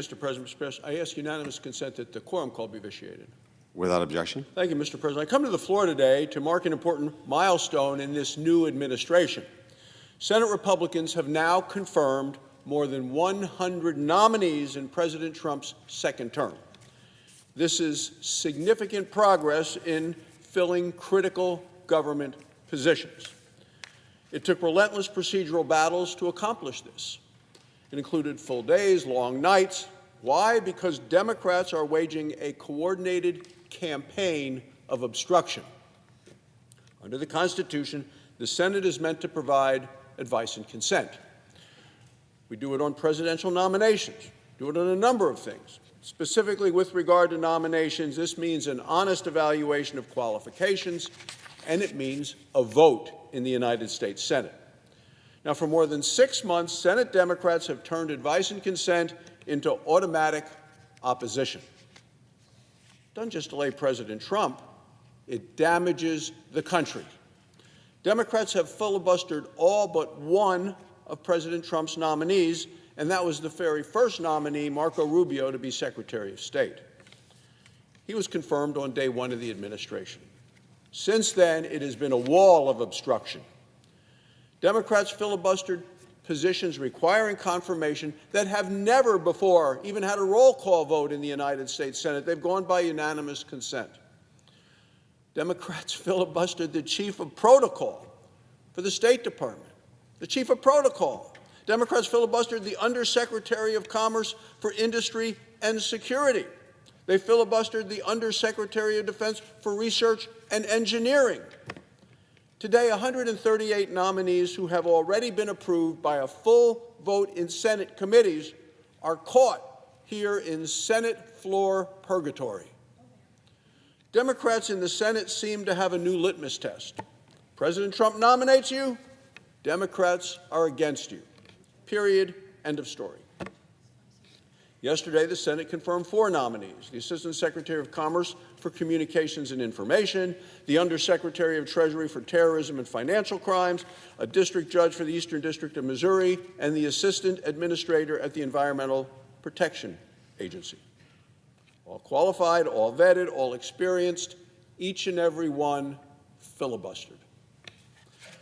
Mr. President, I ask unanimous consent that the quorum call be vitiated. Without objection. Thank you, Mr. President. I come to the floor today to mark an important milestone in this new administration. Senate Republicans have now confirmed more than 100 nominees in President Trump's second term. This is significant progress in filling critical government positions. It took relentless procedural battles to accomplish this. It included full days, long nights. Why? Because Democrats are waging a coordinated campaign of obstruction. Under the Constitution, the Senate is meant to provide advice and consent. We do it on presidential nominations, do it on a number of things. Specifically with regard to nominations, this means an honest evaluation of qualifications, and it means a vote in the United States Senate. Now, for more than 6 months, Senate Democrats have turned advice and consent into automatic opposition. It doesn't just delay President Trump, it damages the country. Democrats have filibustered all but one of President Trump's nominees, and that was the very first nominee, Marco Rubio, to be Secretary of State. He was confirmed on day one of the administration. Since then, it has been a wall of obstruction. Democrats filibustered positions requiring confirmation that have never before even had a roll call vote in the United States Senate. They've gone by unanimous consent. Democrats filibustered the chief of protocol for the State Department, the chief of protocol. Democrats filibustered the Undersecretary of Commerce for Industry and Security. They filibustered the Undersecretary of Defense for Research and Engineering. Today, 138 nominees who have already been approved by a full vote in Senate committees are caught here in Senate floor purgatory. Democrats in the Senate seem to have a new litmus test. President Trump nominates you, Democrats are against you. Period. End of story. Yesterday, the Senate confirmed 4 nominees: the Assistant Secretary of Commerce for Communications and Information, the Undersecretary of Treasury for Terrorism and Financial Crimes, a district judge for the Eastern District of Missouri, and the Assistant Administrator at the Environmental Protection Agency. All qualified, all vetted, all experienced, each and every one filibustered.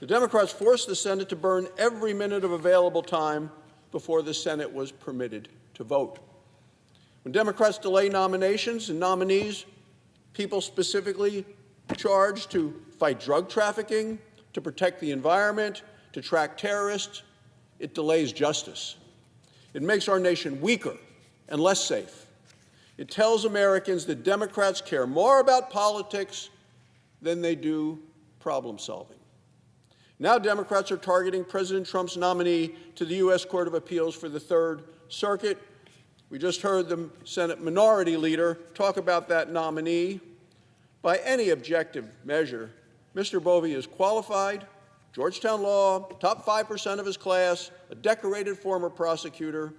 The Democrats forced the Senate to burn every minute of available time before the Senate was permitted to vote. When Democrats delay nominations and nominees, people specifically charged to fight drug trafficking, to protect the environment, to track terrorists, it delays justice. It makes our nation weaker and less safe. It tells Americans that Democrats care more about politics than they do problem solving. Now Democrats are targeting President Trump's nominee to the U.S. Court of Appeals for the Third Circuit. We just heard the Senate Minority Leader talk about that nominee. By any objective measure, Mr. Bove is qualified, Georgetown law, top 5% of his class, a decorated former prosecutor,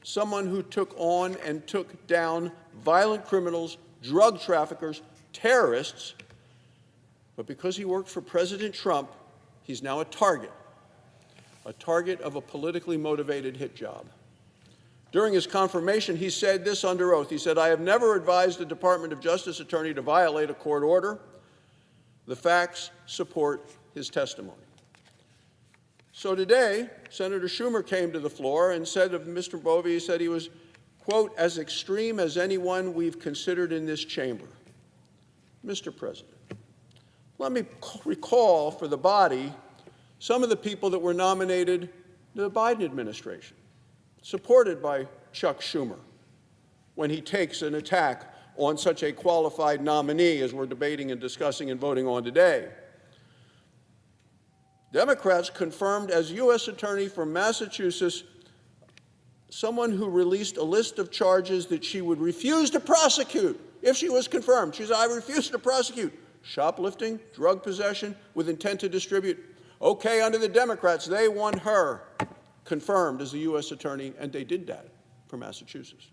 someone who took on and took down violent criminals, drug traffickers, terrorists. But because he worked for President Trump, he's now a target of a politically motivated hit job. During his confirmation, he said this under oath. He said, "I have never advised a Department of Justice attorney to violate a court order." The facts support his testimony. So today, Senator Schumer came to the floor and said of Mr. Bove, he said he was, quote, "as extreme as anyone we've considered in this chamber." Mr. President, let me recall for the body some of the people that were nominated to the Biden administration, supported by Chuck Schumer, when he takes an attack on such a qualified nominee as we're debating and discussing and voting on today. Democrats confirmed as U.S. Attorney for Massachusetts someone who released a list of charges that she would refuse to prosecute if she was confirmed. She said, "I refuse to prosecute shoplifting, drug possession with intent to distribute." Okay, under the Democrats, they want her confirmed as the U.S. Attorney, and they did that for Massachusetts.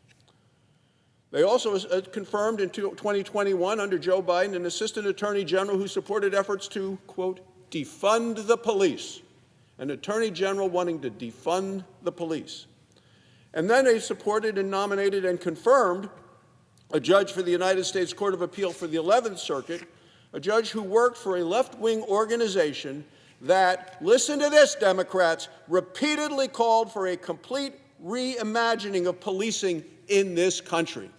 They also confirmed in 2021 under Joe Biden an Assistant Attorney General who supported efforts to, quote, defund the police, an Attorney General wanting to defund the police. And then they supported and nominated and confirmed a judge for the United States Court of Appeal for the 11th Circuit, a judge who worked for a left-wing organization that, listen to this, Democrats, repeatedly called for a complete reimagining of policing in this country.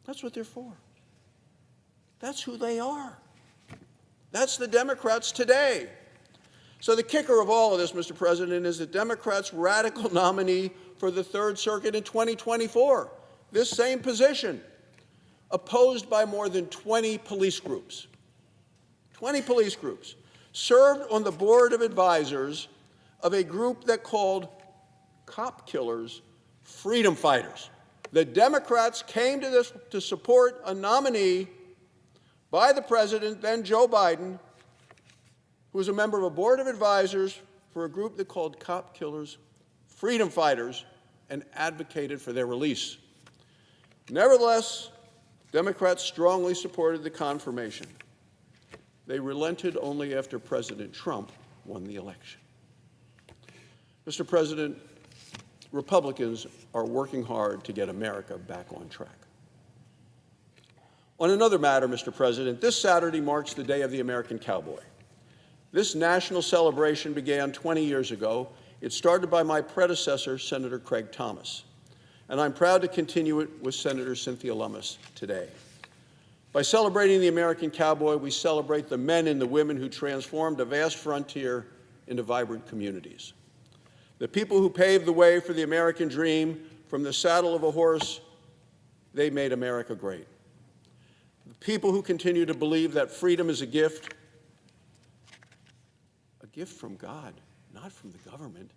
That's what they're for. That's who they are. That's the Democrats today. So the kicker of all of this, Mr. President, is the Democrats' radical nominee for the Third Circuit in 2024. This same position, opposed by more than 20 police groups. 20 police groups. Served on the board of advisors of a group that called cop killers freedom fighters. The Democrats came to this to support a nominee by the president, then Joe Biden, who was a member of a board of advisors for a group that called cop killers freedom fighters and advocated for their release. Nevertheless, Democrats strongly supported the confirmation. They relented only after President Trump won the election. Mr. President, Republicans are working hard to get America back on track. On another matter, Mr. President, this Saturday marks the Day of the American Cowboy. This national celebration began 20 years ago. It started by my predecessor, Senator Craig Thomas, and I'm proud to continue it with Senator Cynthia Lummis today. By celebrating the American cowboy, we celebrate the men and the women who transformed a vast frontier into vibrant communities. The people who paved the way for the American dream from the saddle of a horse, they made America great. The people who continue to believe that freedom is a gift from God, not from the government.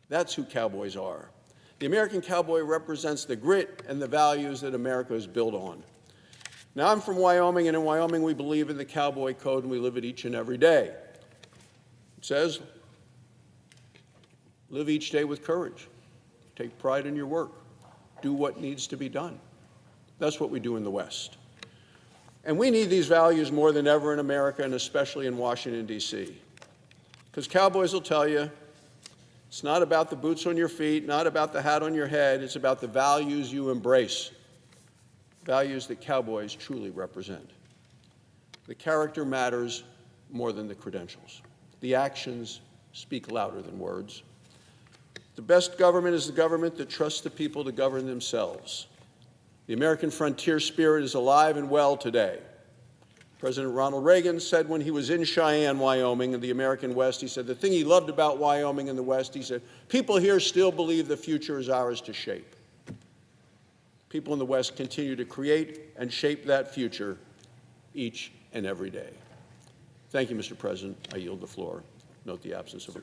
That's who cowboys are. The American cowboy represents the grit and the values that America is built on. Now, I'm from Wyoming, and in Wyoming we believe in the cowboy code, and we live it each and every day. It says, live each day with courage. Take pride in your work. Do what needs to be done. That's what we do in the West. And we need these values more than ever in America, and especially in Washington, D.C. Because cowboys will tell you, it's not about the boots on your feet, not about the hat on your head, it's about the values you embrace, values that cowboys truly represent. The character matters more than the credentials. The actions speak louder than words. The best government is the government that trusts the people to govern themselves. The American frontier spirit is alive and well today. President Ronald Reagan said when he was in Cheyenne, Wyoming, in the American West, he said the thing he loved about Wyoming and the West, he said, people here still believe the future is ours to shape. People in the West continue to create and shape that future each and every day. Thank you, Mr. President. I yield the floor. Note the absence of a...